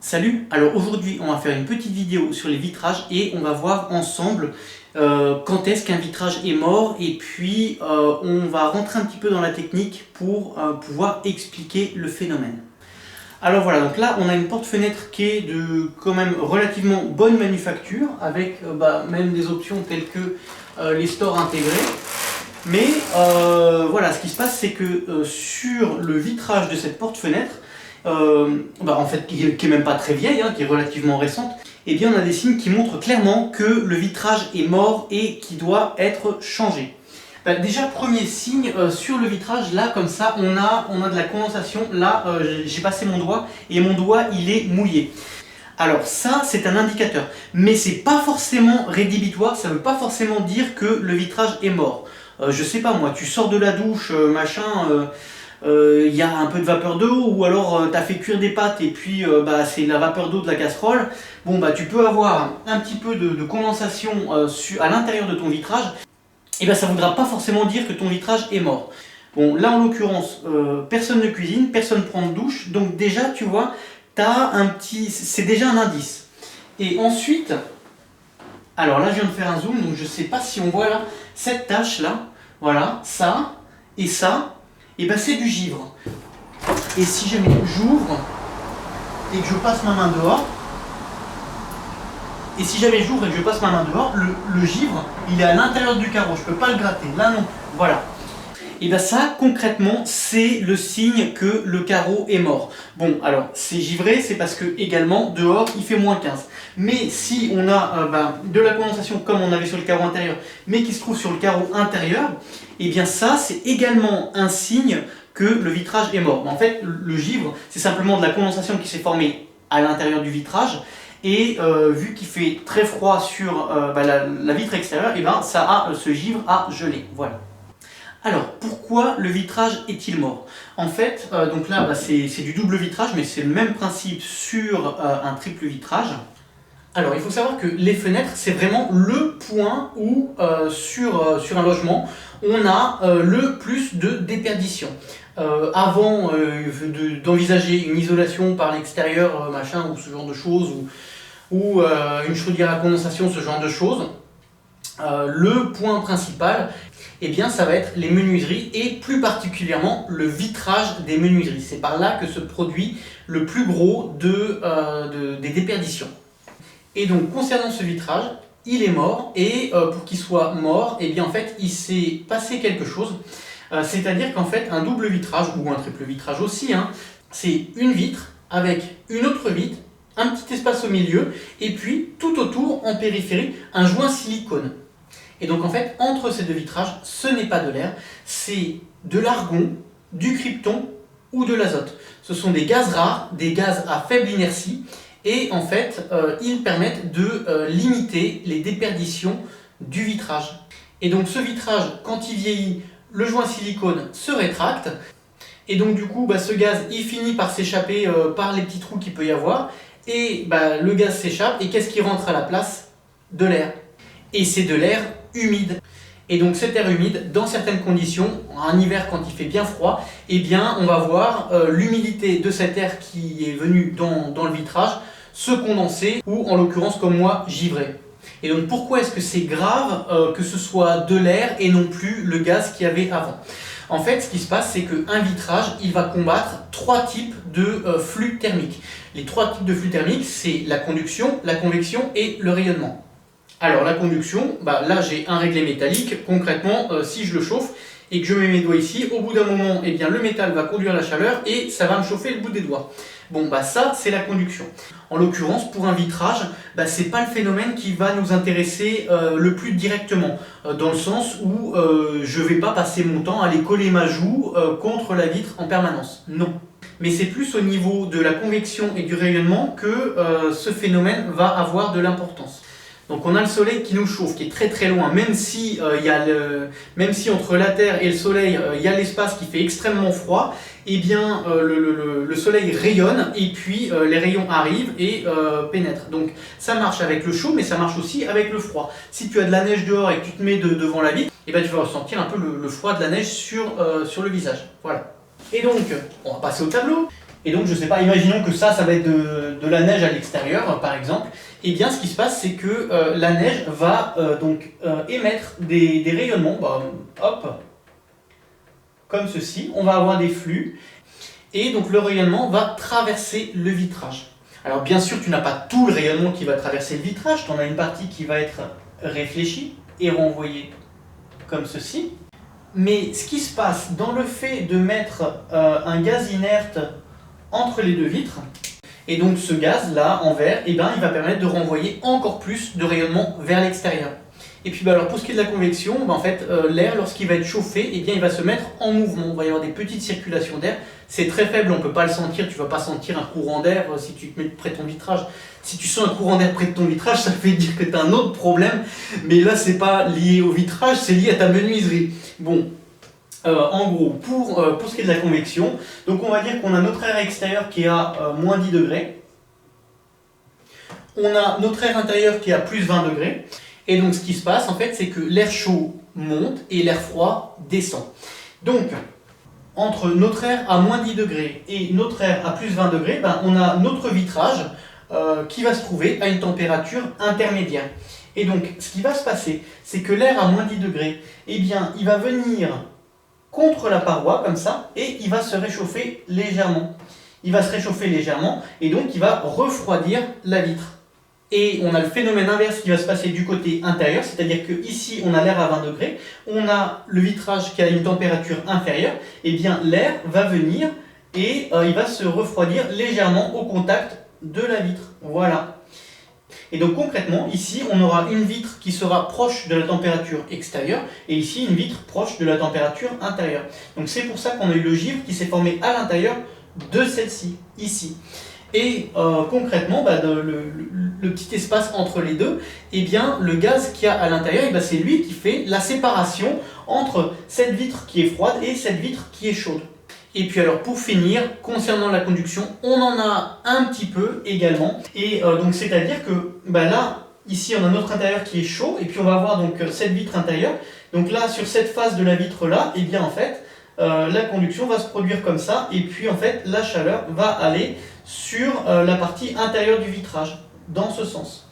Salut, alors aujourd'hui on va faire une petite vidéo sur les vitrages et on va voir ensemble quand est-ce qu'un vitrage est mort et puis on va rentrer un petit peu dans la technique pour pouvoir expliquer le phénomène. Alors voilà, donc là on a une porte-fenêtre qui est de quand même relativement bonne manufacture avec même des options telles que les stores intégrés. Mais voilà, ce qui se passe c'est que sur le vitrage de cette porte-fenêtre, en fait qui est même pas très vieille, qui est relativement récente, et bien on a des signes qui montrent clairement que le vitrage est mort et qui doit être changé. Déjà premier signe sur le vitrage, là comme ça on a de la condensation, là j'ai passé mon doigt et mon doigt il est mouillé. Alors ça c'est un indicateur, mais c'est pas forcément rédhibitoire, ça veut pas forcément dire que le vitrage est mort. Je sais pas moi, tu sors de la douche, y a un peu de vapeur d'eau, ou alors tu as fait cuire des pâtes et puis c'est la vapeur d'eau de la casserole. Bon tu peux avoir un petit peu de condensation à l'intérieur de ton vitrage, et ça ne voudra pas forcément dire que ton vitrage est mort. Bon là en l'occurrence personne ne cuisine, personne prend de douche, donc déjà tu vois, c'est déjà un indice. Et ensuite, alors là je viens de faire un zoom, donc je sais pas si on voit là, cette tache là, voilà, ça et ça, et c'est du givre. Et si jamais j'ouvre et que je passe ma main dehors, le givre, il est à l'intérieur du carreau, je peux pas le gratter, là non, voilà. Et ça, concrètement, c'est le signe que le carreau est mort. Bon, alors, c'est givré, c'est parce que, également, dehors, il fait -15. Mais si on a de la condensation, comme on avait sur le carreau intérieur, mais qui se trouve sur le carreau intérieur, et bien ça, c'est également un signe que le vitrage est mort. En fait, le givre, c'est simplement de la condensation qui s'est formée à l'intérieur du vitrage, et vu qu'il fait très froid sur la vitre extérieure, et ce givre a gelé, voilà. Alors, pourquoi le vitrage est-il mort? En fait, donc là, c'est du double vitrage, mais c'est le même principe sur un triple vitrage. Alors, il faut savoir que les fenêtres, c'est vraiment le point où, sur un logement, on a le plus de déperdition. Avant d'envisager une isolation par l'extérieur, ou ce genre de choses, ou une chaudière à condensation, ce genre de choses, le point principal, ça va être les menuiseries et plus particulièrement le vitrage des menuiseries. C'est par là que se produit le plus gros des déperditions. Et donc concernant ce vitrage, il est mort et pour qu'il soit mort, en fait il s'est passé quelque chose. C'est-à-dire qu'en fait un double vitrage ou un triple vitrage aussi, c'est une vitre avec une autre vitre, un petit espace au milieu et puis tout autour en périphérie un joint silicone. Et donc en fait, entre ces deux vitrages, ce n'est pas de l'air, c'est de l'argon, du krypton ou de l'azote. Ce sont des gaz rares, des gaz à faible inertie, et en fait, ils permettent de limiter les déperditions du vitrage. Et donc ce vitrage, quand il vieillit, le joint silicone se rétracte, et donc du coup, ce gaz, il finit par s'échapper par les petits trous qu'il peut y avoir, et le gaz s'échappe, et qu'est-ce qui rentre à la place? De l'air. Et c'est de l'air humide. Et donc cet air humide, dans certaines conditions, en hiver quand il fait bien froid, on va voir l'humidité de cet air qui est venu dans le vitrage se condenser, ou en l'occurrence comme moi, givrer. Et donc pourquoi est-ce que c'est grave que ce soit de l'air et non plus le gaz qu'il y avait avant? En fait, ce qui se passe, c'est qu'un vitrage, il va combattre trois types de flux thermiques. Les trois types de flux thermiques, c'est la conduction, la convection et le rayonnement. Alors la conduction, là j'ai un réglé métallique, concrètement si je le chauffe et que je mets mes doigts ici, au bout d'un moment le métal va conduire la chaleur et ça va me chauffer le bout des doigts. Ça c'est la conduction. En l'occurrence pour un vitrage, c'est pas le phénomène qui va nous intéresser le plus directement, dans le sens où je vais pas passer mon temps à aller coller ma joue contre la vitre en permanence, non. Mais c'est plus au niveau de la convection et du rayonnement que ce phénomène va avoir de l'importance. Donc on a le soleil qui nous chauffe, qui est très très loin, même si entre la Terre et le soleil, il y a l'espace qui fait extrêmement froid, le soleil rayonne et puis les rayons arrivent et pénètrent. Donc ça marche avec le chaud, mais ça marche aussi avec le froid. Si tu as de la neige dehors et que tu te mets devant la vitre, tu vas ressentir un peu le froid de la neige sur le visage. Voilà. Et donc, on va passer au tableau. Et donc, je sais pas, imaginons que ça va être de la neige à l'extérieur, par exemple. Et bien, ce qui se passe, c'est que la neige va émettre des rayonnements, hop, comme ceci. On va avoir des flux. Et donc, le rayonnement va traverser le vitrage. Alors, bien sûr, tu n'as pas tout le rayonnement qui va traverser le vitrage. Tu en as une partie qui va être réfléchie et renvoyée comme ceci. Mais ce qui se passe dans le fait de mettre un gaz inerte entre les deux vitres, et donc ce gaz là en vert, il va permettre de renvoyer encore plus de rayonnement vers l'extérieur. Et puis alors pour ce qui est de la convection, en fait l'air lorsqu'il va être chauffé, il va se mettre en mouvement. Il va y avoir des petites circulations d'air. C'est très faible, on ne peut pas le sentir, tu ne vas pas sentir un courant d'air si tu te mets près de ton vitrage. Si tu sens un courant d'air près de ton vitrage, ça veut dire que tu as un autre problème, mais là c'est pas lié au vitrage, c'est lié à ta menuiserie. Bon. En gros, pour ce qui est de la convection, donc on va dire qu'on a notre air extérieur qui est à moins 10 degrés. On a notre air intérieur qui est à plus 20 degrés. Et donc ce qui se passe en fait, c'est que l'air chaud monte et l'air froid descend. Donc, entre notre air à moins 10 degrés et notre air à plus 20 degrés, on a notre vitrage qui va se trouver à une température intermédiaire. Et donc, ce qui va se passer, c'est que l'air à moins 10 degrés, il va venir contre la paroi comme ça et il va se réchauffer légèrement. Il va se réchauffer légèrement et donc il va refroidir la vitre. Et on a le phénomène inverse qui va se passer du côté intérieur, c'est-à-dire que ici on a l'air à 20 degrés, on a le vitrage qui a une température inférieure, et bien l'air va venir et il va se refroidir légèrement au contact de la vitre. Voilà. Et donc concrètement, ici, on aura une vitre qui sera proche de la température extérieure et ici, une vitre proche de la température intérieure. Donc c'est pour ça qu'on a eu le givre qui s'est formé à l'intérieur de celle-ci, ici. Et concrètement, le petit espace entre les deux, le gaz qu'il y a à l'intérieur, c'est lui qui fait la séparation entre cette vitre qui est froide et cette vitre qui est chaude. Et puis alors pour finir, concernant la conduction, on en a un petit peu également. Et donc c'est-à-dire que là, ici on a notre intérieur qui est chaud, et puis on va avoir donc cette vitre intérieure. Donc là, sur cette face de la vitre là, la conduction va se produire comme ça, et puis en fait la chaleur va aller sur la partie intérieure du vitrage, dans ce sens.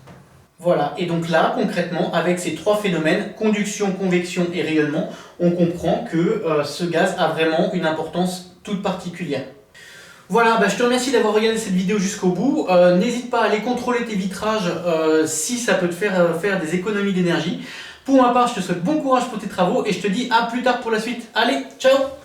Voilà, et donc là, concrètement, avec ces trois phénomènes, conduction, convection et rayonnement, on comprend que ce gaz a vraiment une importance toute particulière. Voilà, je te remercie d'avoir regardé cette vidéo jusqu'au bout. N'hésite pas à aller contrôler tes vitrages si ça peut te faire des économies d'énergie. Pour ma part, je te souhaite bon courage pour tes travaux et je te dis à plus tard pour la suite. Allez, ciao!